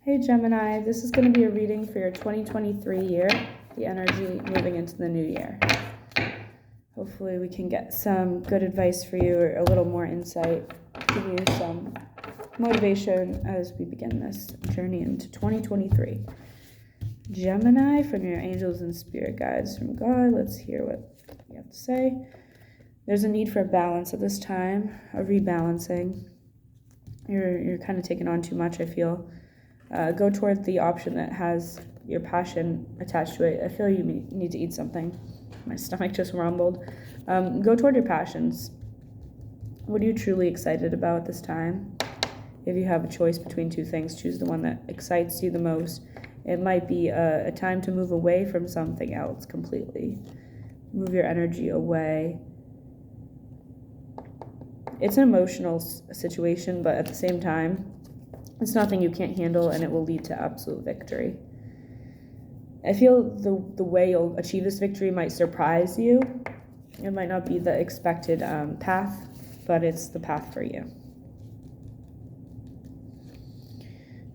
Hey Gemini, this is going to be a reading for your 2023 year, the energy moving into the new year. Hopefully we can get some good advice for you or a little more insight, give you some motivation as we begin this journey into 2023. Gemini, from your angels and spirit guides from God, let's hear what you have to say. There's a need for a balance at this time, a rebalancing. You're kind of taking on too much, I feel. Go toward the option that has your passion attached to it. I feel you need to eat something. My stomach just rumbled. Go toward your passions. What are you truly excited about at this time? If you have a choice between two things, choose the one that excites you the most. It might be a time to move away from something else completely. Move your energy away. It's an emotional situation, but at the same time, it's nothing you can't handle, and it will lead to absolute victory. I feel the way you'll achieve this victory might surprise you. It might not be the expected path, but it's the path for you.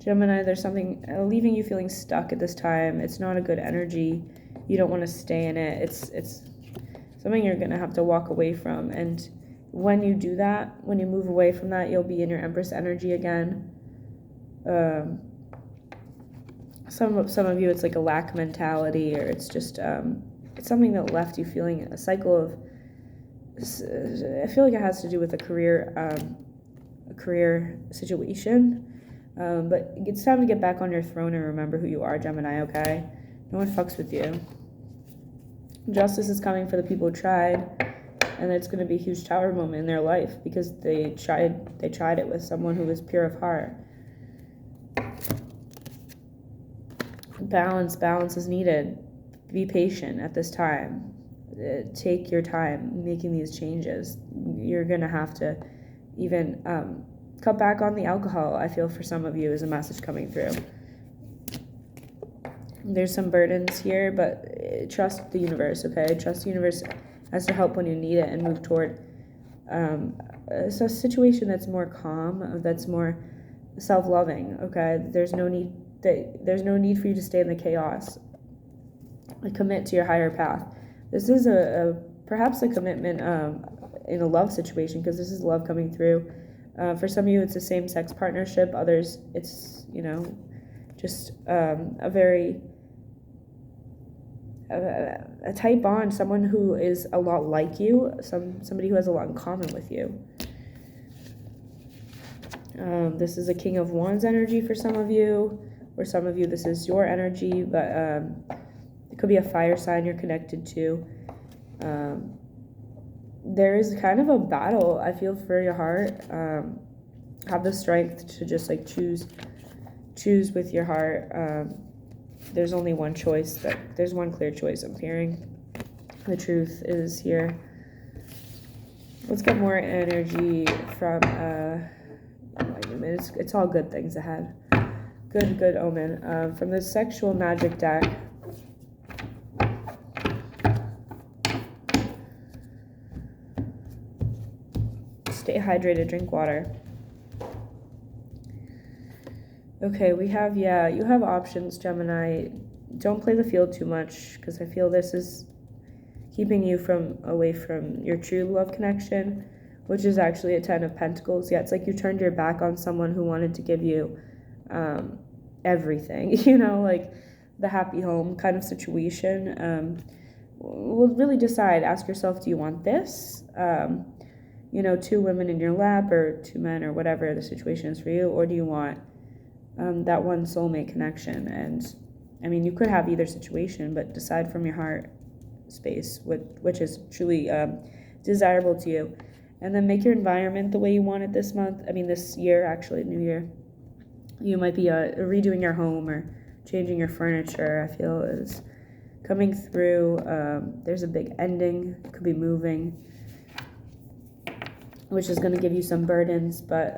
Gemini, there's something leaving you feeling stuck at this time. It's not a good energy. You don't want to stay in it. It's something you're going to have to walk away from. And when you do that, when you move away from that, you'll be in your Empress energy again. Some of you, it's like a lack mentality, or it's just it's something that left you feeling a cycle of. I feel like it has to do with a career situation, but it's time to get back on your throne and remember who you are, Gemini. Okay, no one fucks with you. Justice is coming for the people who tried, and it's going to be a huge tower moment in their life because they tried it with someone who was pure of heart. Balance is needed. Be patient at this time. Take your time making these changes. You're gonna have to even cut back on the alcohol. I feel for some of you is a message coming through. There's some burdens here, but trust the universe, okay? Trust the universe has to help when you need it and move toward a situation that's more calm, that's more self-loving, okay? There's no need for you to stay in the chaos. Commit to your higher path. This is perhaps a commitment in a love situation, because this is love coming through. For some of you, it's a same-sex partnership. Others, it's just a very a tight bond. Someone who is a lot like you. Somebody who has a lot in common with you. This is a King of Wands energy for some of you. For some of you, this is your energy, but it could be a fire sign you're connected to. There is kind of a battle, I feel, for your heart. Have the strength to just like choose with your heart. There's only one choice. There's one clear choice I'm hearing. The truth is here. Let's get more energy from enlightenment. It's all good things ahead. Good omen. From the sexual magic deck. Stay hydrated, drink water. Okay, we have, you have options, Gemini. Don't play the field too much, because I feel this is keeping you away from your true love connection, which is actually a 10 of Pentacles. Yeah, it's like you turned your back on someone who wanted to give you everything, like the happy home kind of situation. Well, really decide, ask yourself, do you want this? Two women in your lap, or two men, or whatever the situation is for you, or do you want that one soulmate connection? And I mean, you could have either situation, but decide from your heart space which is truly desirable to you, and then make your environment the way you want it this month. I mean, this year, actually, new year. You might be redoing your home or changing your furniture, I feel, is coming through. There's a big ending. It could be moving, which is going to give you some burdens, but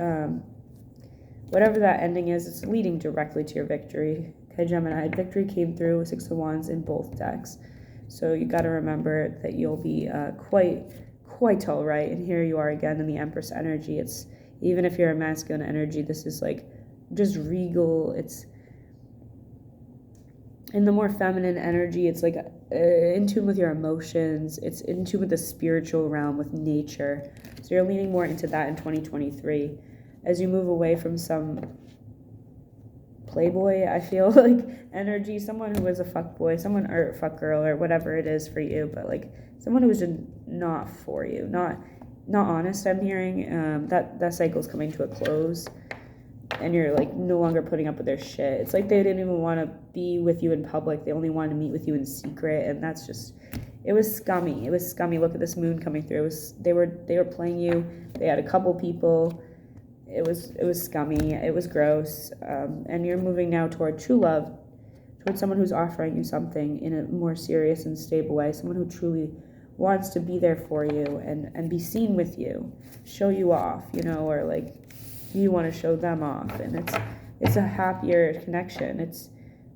whatever that ending is, it's leading directly to your victory. Okay, Gemini, victory came through, 6 of Wands in both decks. So you got to remember that you'll be quite all right. And here you are again in the Empress energy. It's, even if you're a masculine energy, this is like just regal. It's in the more feminine energy, it's like in tune with your emotions. It's in tune with the spiritual realm, with nature. So you're leaning more into that in 2023. As you move away from some playboy, I feel like energy, someone who was a fuck boy, someone, or fuck girl, or whatever it is for you, but like someone who was just not for you, not honest. I'm hearing that cycle's coming to a close, and you're like no longer putting up with their shit. It's like they didn't even want to be with you in public. They only wanted to meet with you in secret, and that's just, it was scummy. It was scummy. Look at this moon coming through. It was, they were playing you. They had a couple people. It was scummy. It was gross. And you're moving now toward true love, toward someone who's offering you something in a more serious and stable way. Someone who truly wants to be there for you and be seen with you, show you off, you know, or like you want to show them off. And it's a happier connection. It's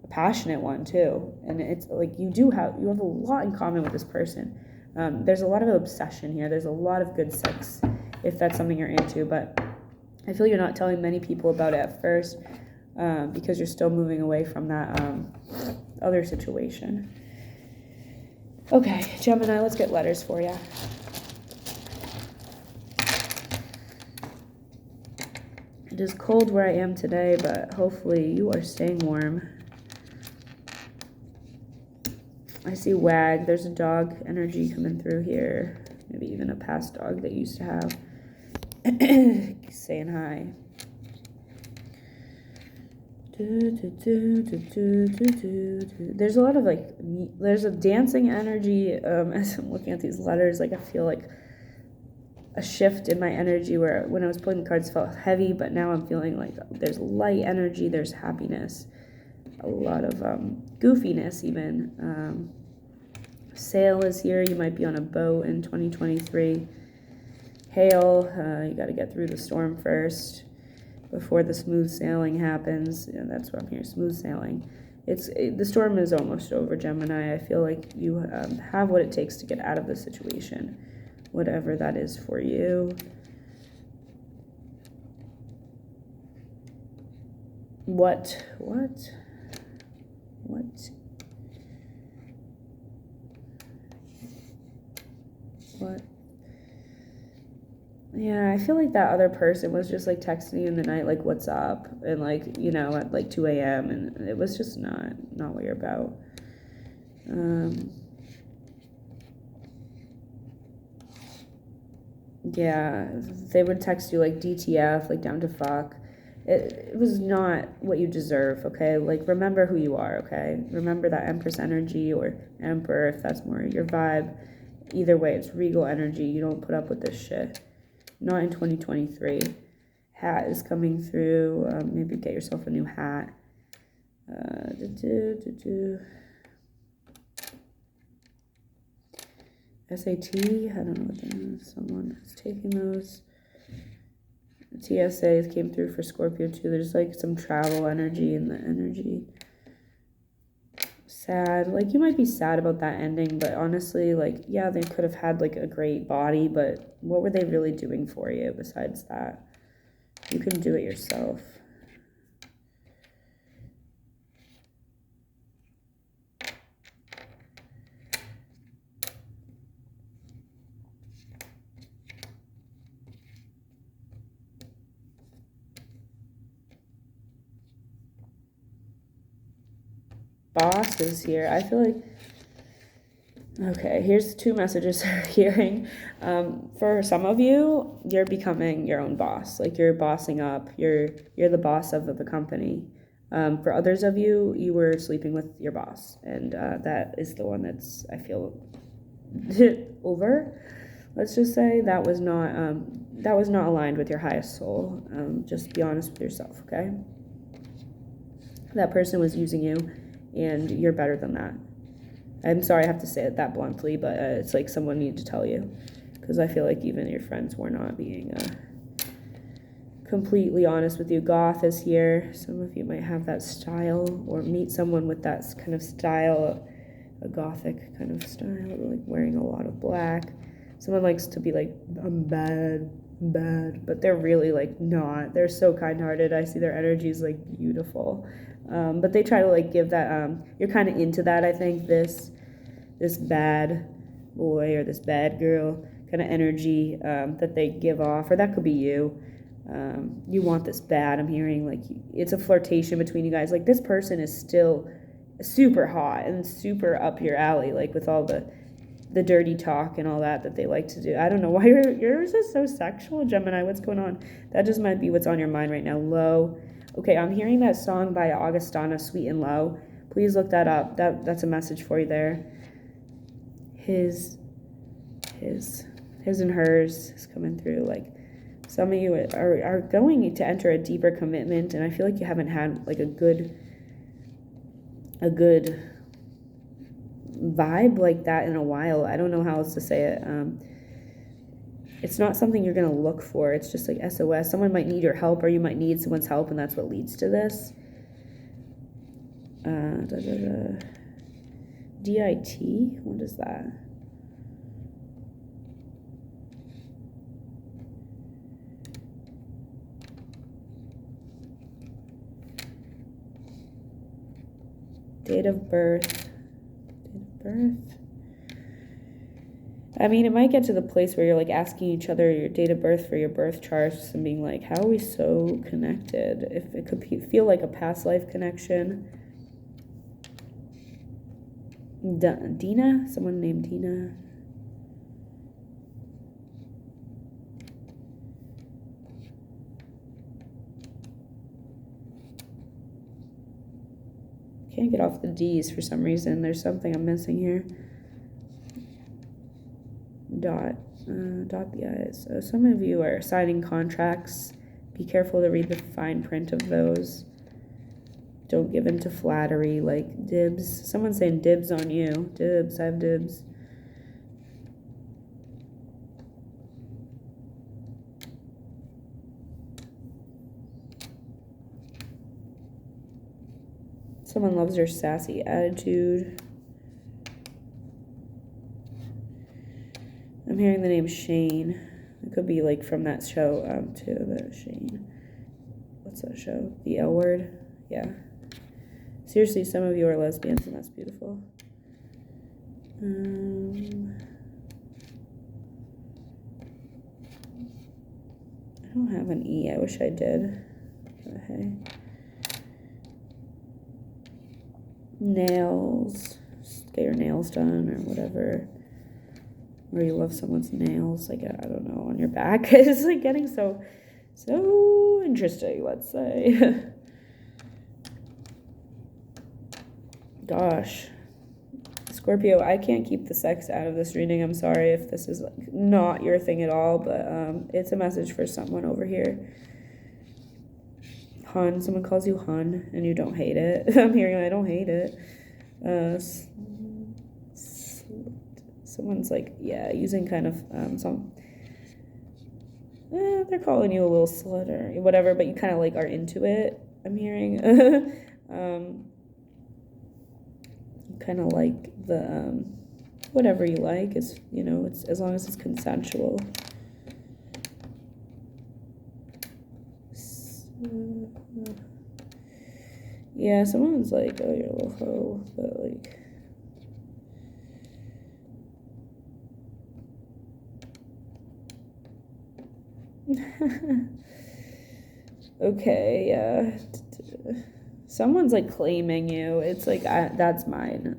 a passionate one too. And it's like you have a lot in common with this person. There's a lot of obsession here. There's a lot of good sex, if that's something you're into, but I feel you're not telling many people about it at first, because you're still moving away from that other situation. Okay, Gemini, let's get letters for you. It is cold where I am today, but hopefully you are staying warm. I see wag. There's a dog energy coming through here. Maybe even a past dog that you used to have. Saying hi. There's a lot of like, there's a dancing energy as I'm looking at these letters. Like I feel like a shift in my energy where when I was pulling the cards it felt heavy, but now I'm feeling like there's light energy, there's happiness, a lot of goofiness even. Sail is here. You might be on a boat in 2023. Hail, you got to get through the storm first before the smooth sailing happens. Yeah, that's what I'm here, smooth sailing. The storm is almost over, Gemini. I feel like you have what it takes to get out of the situation, whatever that is for you. What? Yeah, I feel like that other person was just like texting you in the night, like, what's up? And like, you know, at like 2 a.m. And it was just not what you're about. Yeah, they would text you like DTF, like down to fuck. It was not what you deserve, okay? Like, remember who you are, okay? Remember that Empress energy, or Emperor, if that's more your vibe. Either way, it's regal energy. You don't put up with this shit. Not in 2023. Hat is coming through. Maybe get yourself a new hat. SAT, I don't know what that is. Someone is taking those. TSA came through for Scorpio too. There's like some travel energy in the energy. Sad. Like, you might be sad about that ending, but honestly, like, yeah, they could have had like a great body, but what were they really doing for you besides that? You can do it yourself. Boss is here. I feel like, okay, here's 2 messages I'm hearing. For some of you, you're becoming your own boss. Like, you're bossing up. You're the boss of the company. For others of you, you were sleeping with your boss, and that is the one that's, I feel, over. Let's just say that was not aligned with your highest soul. Just be honest with yourself, okay? That person was using you, and you're better than that. I'm sorry I have to say it that bluntly, but it's like someone needed to tell you, because I feel like even your friends were not being completely honest with you. Goth is here. Some of you might have that style, or meet someone with that kind of style, a gothic kind of style, like wearing a lot of black. Someone likes to be like, I'm bad, but they're really like not. They're so kind-hearted. I see their energy is like beautiful. But they try to like give that, you're kind of into that, I think, this bad boy or this bad girl kind of energy that they give off, or that could be you. You want this bad, I'm hearing, like, it's a flirtation between you guys. Like, this person is still super hot and super up your alley, like, with all the dirty talk and all that they like to do. I don't know why yours is so sexual, Gemini. What's going on? That just might be what's on your mind right now. Low. Okay, I'm hearing that song by Augustana, Sweet and Low. Please look that up. That's a message for you there. His and hers is coming through. Like, some of you are going to enter a deeper commitment, and I feel like you haven't had like a good vibe like that in a while. I don't know how else to say it. It's not something you're going to look for. It's just like SOS. Someone might need your help, or you might need someone's help, and that's what leads to this. DIT? What is that? Date of birth. I mean, it might get to the place where you're like asking each other your date of birth for your birth charts and being like, how are we so connected? If it could feel like a past life connection. Dina? Someone named Dina? Can't get off the D's for some reason. There's something I'm missing here. Dot the I's. So some of you are signing contracts. Be careful to read the fine print of those. Don't give in to flattery, like dibs. Someone's saying dibs on you. Dibs, I have dibs. Someone loves your sassy attitude. I'm hearing the name Shane. It could be like from that show too, the Shane. What's that show? The L Word? Yeah. Seriously, some of you are lesbians, and that's beautiful. I don't have an E. I wish I did. Okay. Nails. Just get your nails done or whatever. Or you love someone's nails, like, I don't know, on your back. It's like getting so interesting, let's say. Gosh. Scorpio, I can't keep the sex out of this reading. I'm sorry if this is like not your thing at all, but it's a message for someone over here. Hun, someone calls you hun, and you don't hate it. I'm hearing I don't hate it. Someone's like, yeah, using kind of some. They're calling you a little slut or whatever, but you kind of like are into it. I'm hearing. You kind of like the whatever you like is, you know, it's as long as it's consensual. Yeah, someone's like, oh, you're a little hoe, but like. Okay, yeah. Someone's like claiming you. It's like, that's mine.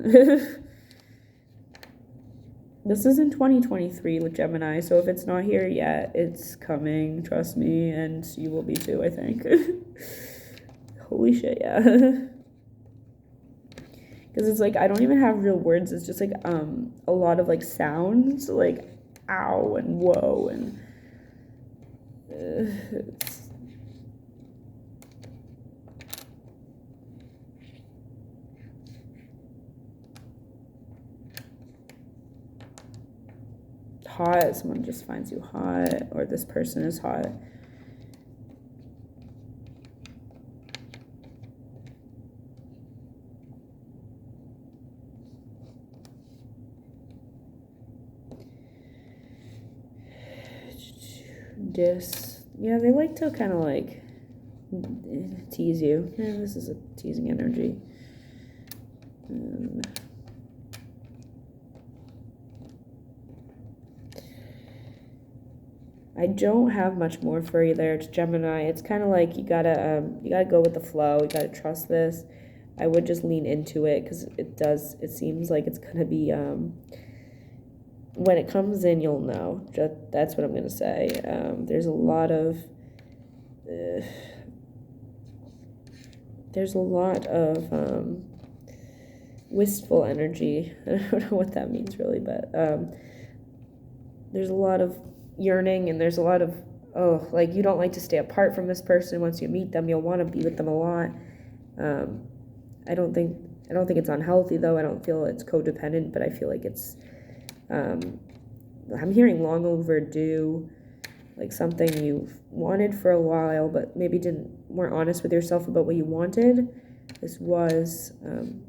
This is in 2023 with Gemini, so if it's not here yet, it's coming, trust me, and you will be too, I think. Holy shit, yeah. Because it's like, I don't even have real words. It's just like a lot of like sounds, like ow and whoa and it's hot. Someone just finds you hot, or this person is hot. Yeah, they like to kind of like tease you. This is a teasing energy. I don't have much more for you there. It's Gemini. It's kind of like you gotta go with the flow. You gotta trust this. I would just lean into it because it seems like it's gonna be when it comes in, you'll know. That's what I'm gonna say. There's a lot of wistful energy. I don't know what that means really, but there's a lot of yearning, and there's a lot of like you don't like to stay apart from this person. Once you meet them, you'll want to be with them a lot. I don't think it's unhealthy though. I don't feel it's codependent, but I feel like it's I'm hearing long overdue, like something you've wanted for a while but maybe weren't honest with yourself about what you wanted. This was I'm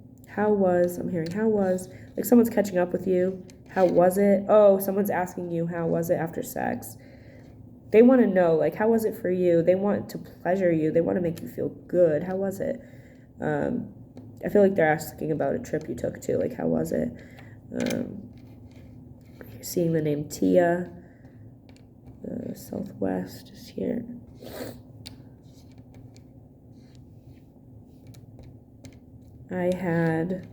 hearing how was, like someone's catching up with you. How was it? Oh, someone's asking you how was it after sex. They want to know, like, how was it for you? They want to pleasure you. They want to make you feel good. How was it? I feel like they're asking about a trip you took too. Like, how was it? You're seeing the name Tia. Southwest is here. I had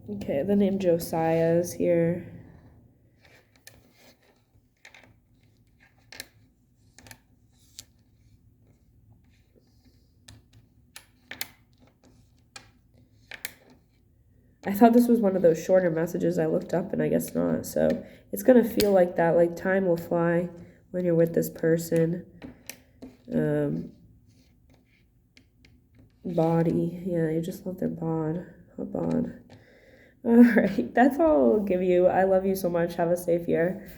okay, the name Josiah is here. I thought this was one of those shorter messages I looked up, and I guess not. So it's going to feel like that. Like time will fly when you're with this person. Body. Yeah, you just love their bod. A bod. All right. That's all I'll give you. I love you so much. Have a safe year.